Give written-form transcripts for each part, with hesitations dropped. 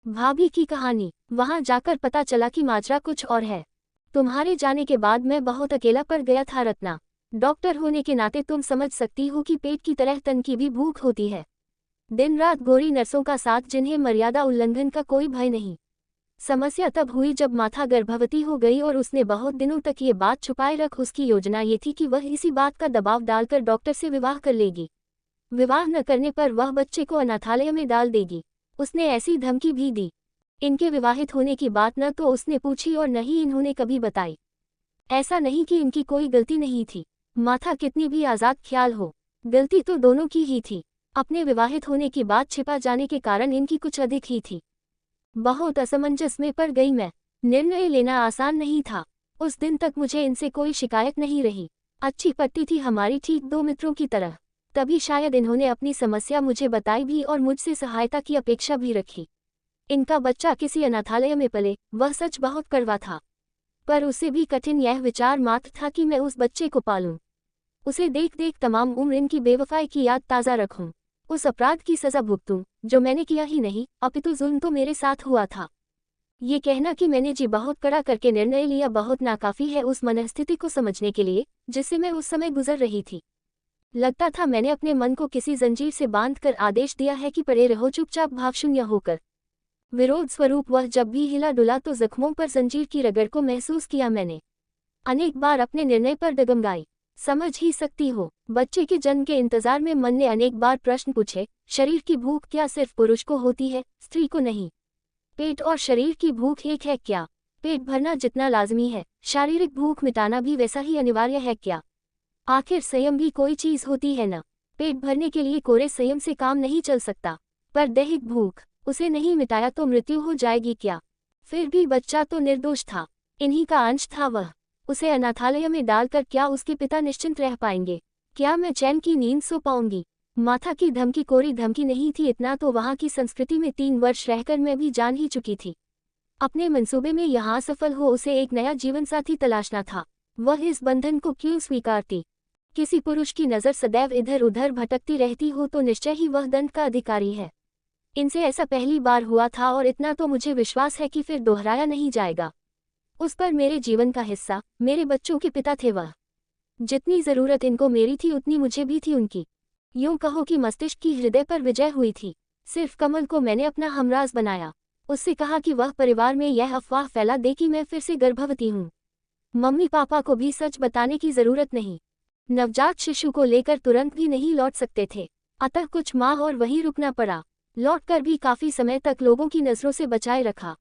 भाभी की कहानी। वहां जाकर पता चला कि माजरा कुछ और है। तुम्हारे जाने के बाद मैं बहुत अकेला पड़ गया था रत्ना। डॉक्टर होने के नाते तुम समझ सकती हो कि पेट की तरह तन की भी भूख होती है। दिन रात गोरी नर्सों का साथ, जिन्हें मर्यादा उल्लंघन का कोई भय नहीं। समस्या तब हुई जब माथा गर्भवती हो गई और उसने बहुत दिनों तक ये बात छुपाए रख। उसकी योजना ये थी कि वह इसी बात का दबाव डालकर डॉक्टर से विवाह कर लेगी। विवाह न करने पर वह बच्चे को अनाथालय में डाल देगी। उसने ऐसी धमकी भी दी। इनके विवाहित होने की बात न तो उसने पूछी और न ही इन्होंने कभी बताई। ऐसा नहीं कि इनकी कोई गलती नहीं थी। माथा कितनी भी आज़ाद ख्याल हो, गलती तो दोनों की ही थी। अपने विवाहित होने की बात छिपा जाने के कारण इनकी कुछ अधिक ही थी। बहुत असमंजस में पड़ गई मैं। निर्णय लेना आसान नहीं था। उस दिन तक मुझे इनसे कोई शिकायत नहीं रही। अच्छी पट्टी थी हमारी, ठीक दो मित्रों की तरह। तभी शायद इन्होंने अपनी समस्या मुझे बताई भी और मुझसे सहायता की अपेक्षा भी रखी। इनका बच्चा किसी अनाथालय में पले, वह सच बहुत कड़वा था। पर उससे भी कठिन यह विचार मात्र था कि मैं उस बच्चे को पालूं। उसे देख देख तमाम उम्र इनकी बेवफाई की याद ताज़ा रखूं। उस अपराध की सज़ा भुगतूं जो मैंने किया ही नहीं, अपितु जुल्म तो मेरे साथ हुआ था। ये कहना कि मैंने जी बहुत कड़ा करके निर्णय लिया बहुत नाकाफी है उस मनस्थिति को समझने के लिए जिससे मैं उस समय गुजर रही थी। लगता था मैंने अपने मन को किसी जंजीर से बांधकर आदेश दिया है कि पड़े रहो चुपचाप, भावशून्य होकर। विरोध स्वरूप वह जब भी हिला डुला तो जख्मों पर जंजीर की रगड़ को महसूस किया मैंने। अनेक बार अपने निर्णय पर डगमगाई। समझ ही सकती हो, बच्चे के जन्म के इंतजार में मन ने अनेक बार प्रश्न पूछे। शरीर की भूख क्या सिर्फ पुरुष को होती है, स्त्री को नहीं? पेट और शरीर की भूख एक है क्या? पेट भरना जितना लाजमी है, शारीरिक भूख मिटाना भी वैसा ही अनिवार्य है क्या? आखिर संयम भी कोई चीज होती है न? पेट भरने के लिए कोरे संयम से काम नहीं चल सकता। पर दैहिक भूख, उसे नहीं मिटाया तो मृत्यु हो जाएगी क्या? फिर भी बच्चा तो निर्दोष था, इन्हीं का अंश था वह। उसे अनाथालय में डालकर क्या उसके पिता निश्चिंत रह पाएंगे? क्या मैं चैन की नींद सो पाऊंगी? माथा की धमकी कोरी धमकी नहीं थी, इतना तो वहां की संस्कृति में 3 वर्ष रहकर मैं भी जान ही चुकी थी। अपने मंसूबे में यहाँ सफल हो उसे एक नया जीवन साथी तलाशना था। वह इस बंधन को क्यों स्वीकारती? किसी पुरुष की नज़र सदैव इधर उधर भटकती रहती हो तो निश्चय ही वह दंड का अधिकारी है। इनसे ऐसा पहली बार हुआ था और इतना तो मुझे विश्वास है कि फिर दोहराया नहीं जाएगा। उस पर मेरे जीवन का हिस्सा, मेरे बच्चों के पिता थे वह। जितनी ज़रूरत इनको मेरी थी उतनी मुझे भी थी उनकी। यूं कहो कि मस्तिष्क की हृदय पर विजय हुई थी। सिर्फ कमल को मैंने अपना हमराज बनाया। उससे कहा कि वह परिवार में यह अफवाह फैला दे कि मैं फिर से गर्भवती हूँ। मम्मी पापा को भी सच बताने की ज़रूरत नहीं। नवजात शिशु को लेकर तुरंत भी नहीं लौट सकते थे, अतः कुछ माह और वहीं रुकना पड़ा। लौटकर भी काफी समय तक लोगों की नजरों से बचाए रखा।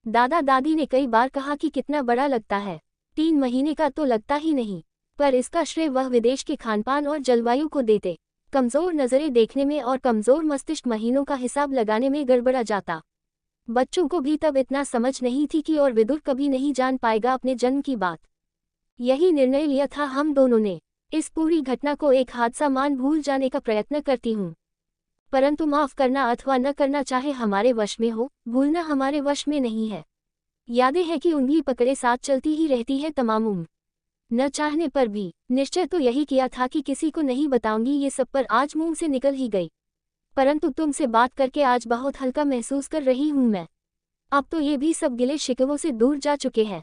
दादा दादी ने कई बार कहा कि कितना बड़ा लगता है, 3 महीने का तो लगता ही नहीं। पर इसका श्रेय वह विदेश के खानपान और जलवायु को देते। कमजोर नजरें देखने में और कमजोर मस्तिष्क महीनों का हिसाब लगाने में गड़बड़ा जाता। बच्चों को भी तब इतना समझ नहीं थी कि और विदुर कभी नहीं जान पाएगा अपने जन्म की बात। यही निर्णय लिया था हम दोनों ने। इस पूरी घटना को एक हादसा मान भूल जाने का प्रयत्न करती हूँ, परंतु माफ करना अथवा न करना चाहे हमारे वश में हो, भूलना हमारे वश में नहीं है। यादें हैं कि उंगली पकड़े साथ चलती ही रहती है तमाम उम्र। न चाहने पर भी निश्चय तो यही किया था कि किसी को नहीं बताऊंगी ये सब, पर आज मुंह से निकल ही गई। परंतु तुमसे बात करके आज बहुत हल्का महसूस कर रही हूँ मैं। अब तो ये भी सब गिले शिकवों से दूर जा चुके हैं।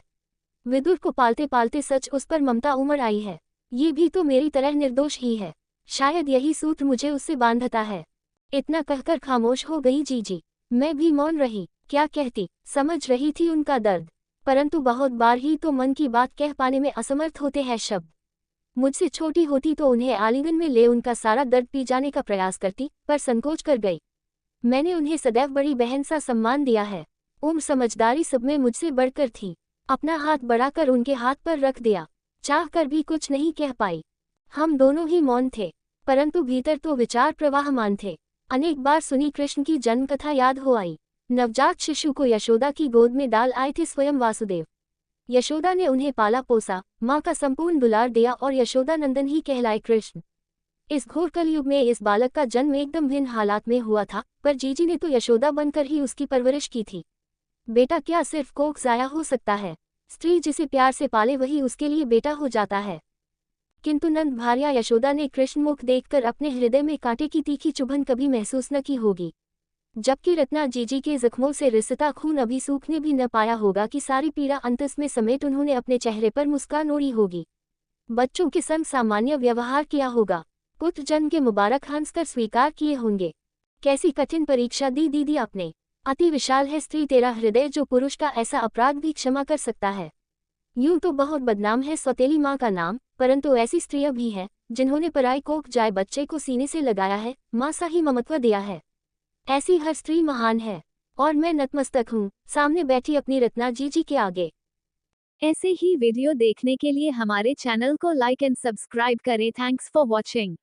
विदुर को पालते पालते सच उस पर ममता उमड़ आई है। ये भी तो मेरी तरह निर्दोष ही है। शायद यही सूत्र मुझे उससे बांधता है। इतना कहकर खामोश हो गई जीजी। मैं भी मौन रही। क्या कहती? समझ रही थी उनका दर्द, परंतु बहुत बार ही तो मन की बात कह पाने में असमर्थ होते हैं शब्द। मुझसे छोटी होती तो उन्हें आलिंगन में ले उनका सारा दर्द पी जाने का प्रयास करती, पर संकोच कर गई। मैंने उन्हें सदैव बड़ी बहन सा सम्मान दिया है। उम्र समझदारी सब में मुझसे बढ़कर थी। अपना हाथ बढ़ाकर उनके हाथ पर रख दिया। चाह कर भी कुछ नहीं कह पाई। हम दोनों ही मौन थे, परंतु भीतर तो विचार प्रवाहमान थे। अनेक बार सुनी कृष्ण की जन्म कथा याद हो आई। नवजात शिशु को यशोदा की गोद में डाल आए थे स्वयं वासुदेव। यशोदा ने उन्हें पाला पोसा, माँ का संपूर्ण दुलार दिया और यशोदा नंदन ही कहलाए कृष्ण। इस घोर कलयुग में इस बालक का जन्म एकदम भिन्न हालात में हुआ था, पर जीजी ने तो यशोदा बनकर ही उसकी परवरिश की थी। बेटा क्या सिर्फ कोख जाया हो सकता है? स्त्री जिसे प्यार से पाले वही उसके लिए बेटा हो जाता है। किंतु नंद भार्या यशोदा ने कृष्ण मुख देखकर अपने हृदय में कांटे की तीखी चुभन कभी महसूस न की होगी। जबकि रत्ना जीजी के जख्मों से रिसता खून अभी सूखने भी न पाया होगा कि सारी पीड़ा अंतस में समेत उन्होंने अपने चेहरे पर मुस्कान ओढ़ी होगी। बच्चों के संग सामान्य व्यवहार किया होगा। पुत्र जन्म के मुबारक हंसकर स्वीकार किए होंगे। कैसी कठिन परीक्षा दी दीदी आपने। अति विशाल है स्त्री तेरा हृदय, जो पुरुष का ऐसा अपराध भी क्षमा कर सकता है। यूं तो बहुत बदनाम है सौतेली माँ का नाम, परंतु ऐसी स्त्रियां भी हैं जिन्होंने पराई कोख जाए बच्चे को सीने से लगाया है, माँ सा ही ममत्व दिया है। ऐसी हर स्त्री महान है और मैं नतमस्तक हूँ सामने बैठी अपनी रत्ना जीजी के आगे। ऐसे ही वीडियो देखने के लिए हमारे चैनल को लाइक एंड सब्सक्राइब करें। Thanks for watching.